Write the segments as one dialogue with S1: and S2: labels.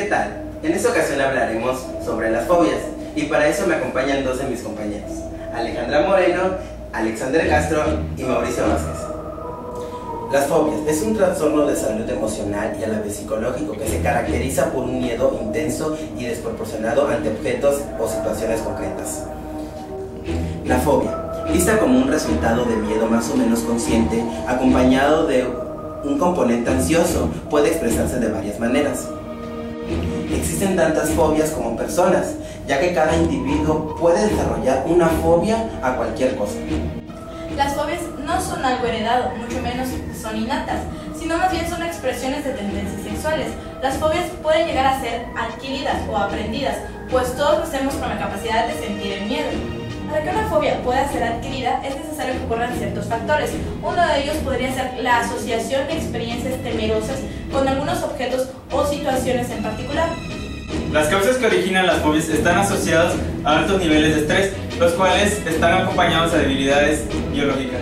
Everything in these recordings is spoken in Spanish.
S1: tal? En esta ocasión hablaremos sobre las fobias y para eso me acompañan dos de mis compañeros, Alejandra Moreno, Alexander Castro y Mauricio Vázquez. Las fobias es un trastorno de salud emocional y a la vez psicológico que se caracteriza por un miedo intenso y desproporcionado ante objetos o situaciones concretas. La fobia, vista como un resultado de miedo más o menos consciente, acompañado de un componente ansioso, puede expresarse de varias maneras. Existen tantas fobias como personas, ya que cada individuo puede desarrollar una fobia a cualquier cosa.
S2: Las fobias no son algo heredado, mucho menos son innatas, sino más bien son expresiones de tendencias sexuales. Las fobias pueden llegar a ser adquiridas o aprendidas, pues todos nacemos con la capacidad de sentir el miedo. Para que una fobia pueda ser adquirida es necesario que ocurran ciertos factores. Uno de ellos podría ser la asociación de experiencias temerosas con algunos objetos o situaciones en particular.
S3: Las causas que originan las fobias están asociadas a altos niveles de estrés, los cuales están acompañados de debilidades biológicas.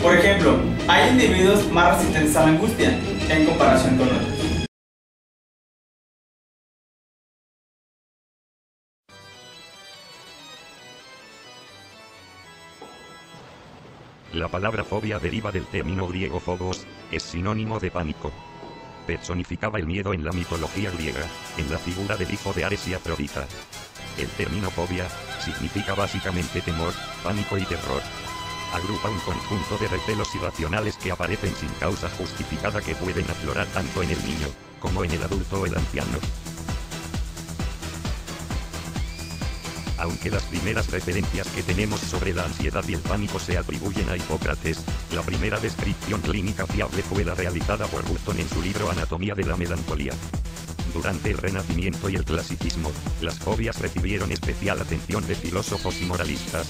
S3: Por ejemplo, hay individuos más resistentes a la angustia en comparación con otros.
S4: La palabra fobia deriva del término griego phobos, es sinónimo de pánico. Personificaba el miedo en la mitología griega, en la figura del hijo de Ares y Afrodita. El término fobia significa básicamente temor, pánico y terror. Agrupa un conjunto de recelos irracionales que aparecen sin causa justificada que pueden aflorar tanto en el niño, como en el adulto o el anciano. Aunque las primeras referencias que tenemos sobre la ansiedad y el pánico se atribuyen a Hipócrates, la primera descripción clínica fiable fue la realizada por Burton en su libro Anatomía de la melancolía. Durante el Renacimiento y el Clasicismo, las fobias recibieron especial atención de filósofos y moralistas.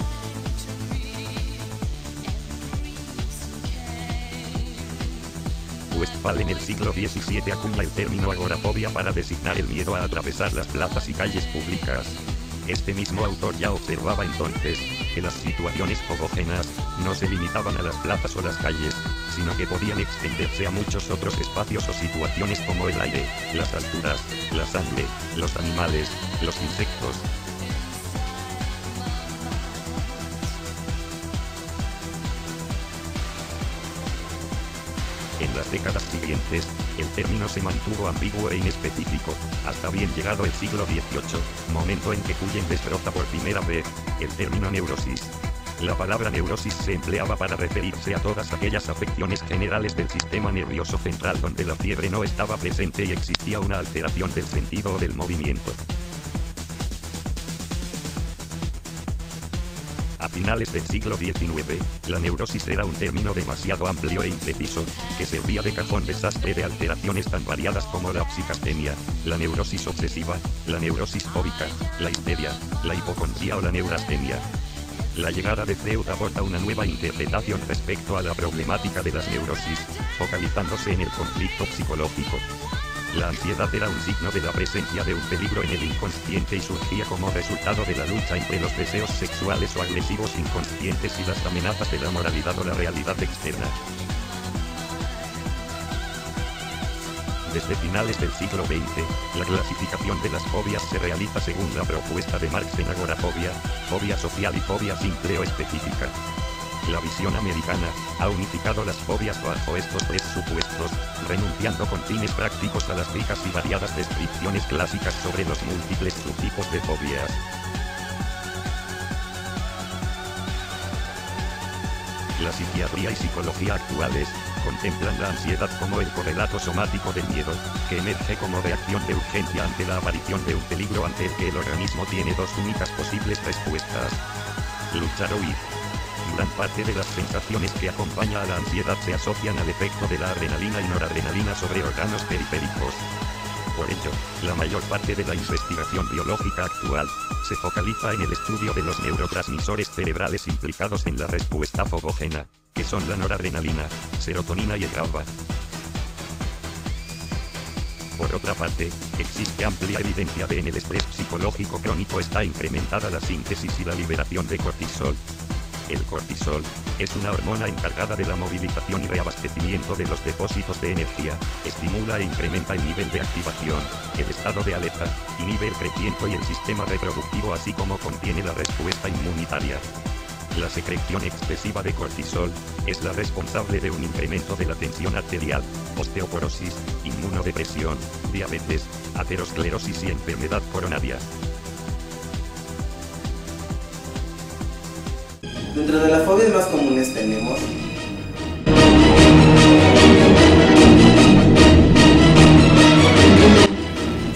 S4: Westphal en el siglo XVII acuña el término agorafobia para designar el miedo a atravesar las plazas y calles públicas. Este mismo autor ya observaba entonces que las situaciones fogógenas no se limitaban a las plazas o las calles, sino que podían extenderse a muchos otros espacios o situaciones como el aire, las alturas, la sangre, los animales, los insectos. En las décadas siguientes, el término se mantuvo ambiguo e inespecífico, hasta bien llegado el siglo XVIII, momento en que Cullen desbroza por primera vez el término neurosis. La palabra neurosis se empleaba para referirse a todas aquellas afecciones generales del sistema nervioso central donde la fiebre no estaba presente y existía una alteración del sentido o del movimiento. A finales del siglo XIX, la neurosis era un término demasiado amplio e impreciso, que servía de cajón desastre de alteraciones tan variadas como la psicastenia, la neurosis obsesiva, la neurosis fóbica, la histeria, la hipocondría o la neurastenia. La llegada de Freud aborda una nueva interpretación respecto a la problemática de las neurosis, focalizándose en el conflicto psicológico. La ansiedad era un signo de la presencia de un peligro en el inconsciente y surgía como resultado de la lucha entre los deseos sexuales o agresivos inconscientes y las amenazas de la moralidad o la realidad externa. Desde finales del siglo XX, la clasificación de las fobias se realiza según la propuesta de Marx en agorafobia, fobia social y fobia simple o específica. La visión americana ha unificado las fobias bajo estos tres supuestos, renunciando con fines prácticos a las ricas y variadas descripciones clásicas sobre los múltiples subtipos de fobias. La psiquiatría y psicología actuales contemplan la ansiedad como el correlato somático del miedo, que emerge como reacción de urgencia ante la aparición de un peligro ante el que el organismo tiene dos únicas posibles respuestas: luchar o huir. Gran parte de las sensaciones que acompaña a la ansiedad se asocian al efecto de la adrenalina y noradrenalina sobre órganos periféricos. Por ello, la mayor parte de la investigación biológica actual se focaliza en el estudio de los neurotransmisores cerebrales implicados en la respuesta fogógena, que son la noradrenalina, serotonina y el GABA. Por otra parte, existe amplia evidencia de que en el estrés psicológico crónico está incrementada la síntesis y la liberación de cortisol. El cortisol Es una hormona encargada de la movilización y reabastecimiento de los depósitos de energía, estimula e incrementa el nivel de activación, el estado de alerta, inhibe el crecimiento y el sistema reproductivo, así como contiene la respuesta inmunitaria. La secreción excesiva de cortisol es la responsable de un incremento de la tensión arterial, osteoporosis, inmunodepresión, diabetes, aterosclerosis y enfermedad coronaria.
S1: Dentro de las fobias más comunes tenemos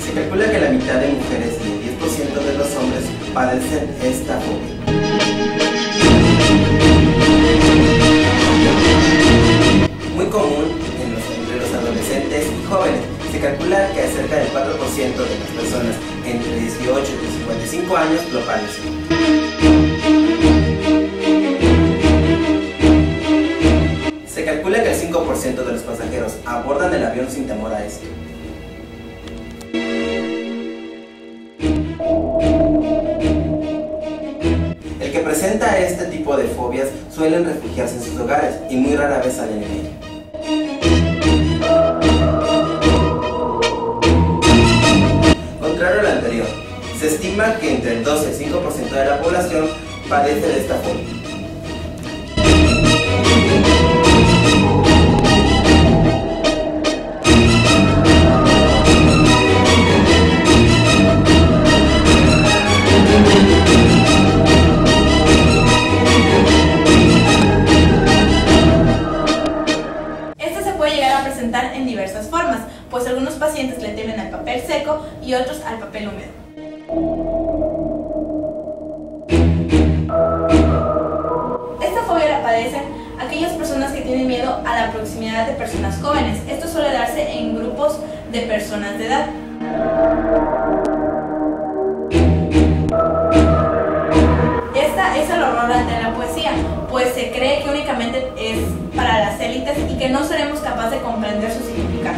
S1: se calcula que la mitad de mujeres y el 10% de los hombres padecen esta fobia. Muy común entre los adolescentes y jóvenes. Se calcula que cerca del 4% de las personas entre 18 y 55 años lo padecen. Se calcula que el 5% de los pasajeros abordan el avión sin temor a esto. El que presenta este tipo de fobias suelen refugiarse en sus hogares y muy rara vez salen en ella. Contrario a lo anterior, se estima que entre el 12 y el 5% de la población padece de esta fobia.
S2: En diversas formas, pues algunos pacientes le temen al papel seco y otros al papel húmedo. Esta fobia la padecen aquellas personas que tienen miedo a la proximidad de personas jóvenes. Esto suele darse en grupos de personas de edad. Esta es el horror ante la poesía, pues se cree que únicamente es para las élites y que no seremos capaces de comprender su significado.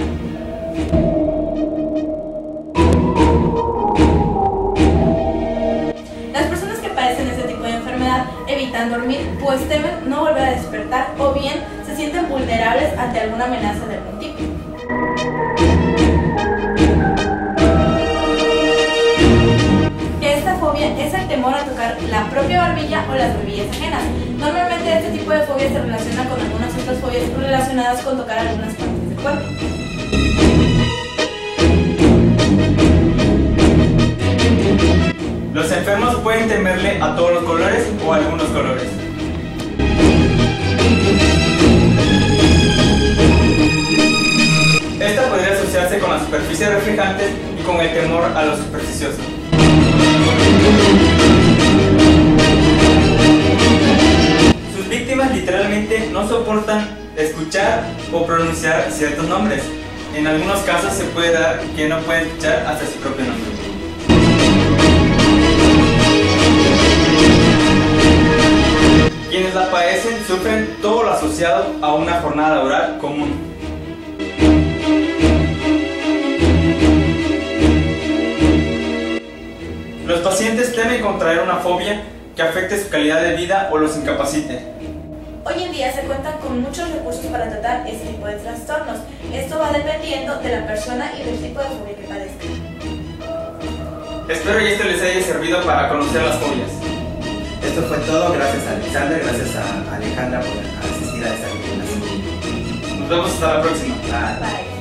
S2: Las personas que padecen este tipo de enfermedad evitan dormir, pues temen no volver a despertar o bien se sienten vulnerables ante alguna amenaza de algún tipo. Esta fobia es el temor a tocar la propia barbilla o las barbillas ajenas. Normalmente este tipo de fobia se relaciona con algunas otras fobias relacionadas con tocar algunas partes del cuerpo.
S3: Los enfermos pueden temerle a todos los colores o a algunos colores. Esta podría asociarse con las superficies reflejantes y con el temor a lo supersticioso. Sus víctimas literalmente no soportan escuchar o pronunciar ciertos nombres. En algunos casos se puede dar que no pueden escuchar hasta su propio nombre. Quienes la padecen sufren todo lo asociado a una jornada laboral común. Los pacientes temen contraer una fobia que afecte su calidad de vida o los incapacite.
S2: Hoy en día se cuentan con muchos recursos para tratar este tipo de trastornos. Esto va dependiendo de la persona y del tipo de fobia que padezca.
S3: Espero que esto les haya servido para conocer las fobias.
S1: Esto fue todo, gracias a Alexander, gracias a Alejandra por asistir a esta clase.
S3: Nos vemos hasta la próxima.
S1: Bye.
S2: Bye.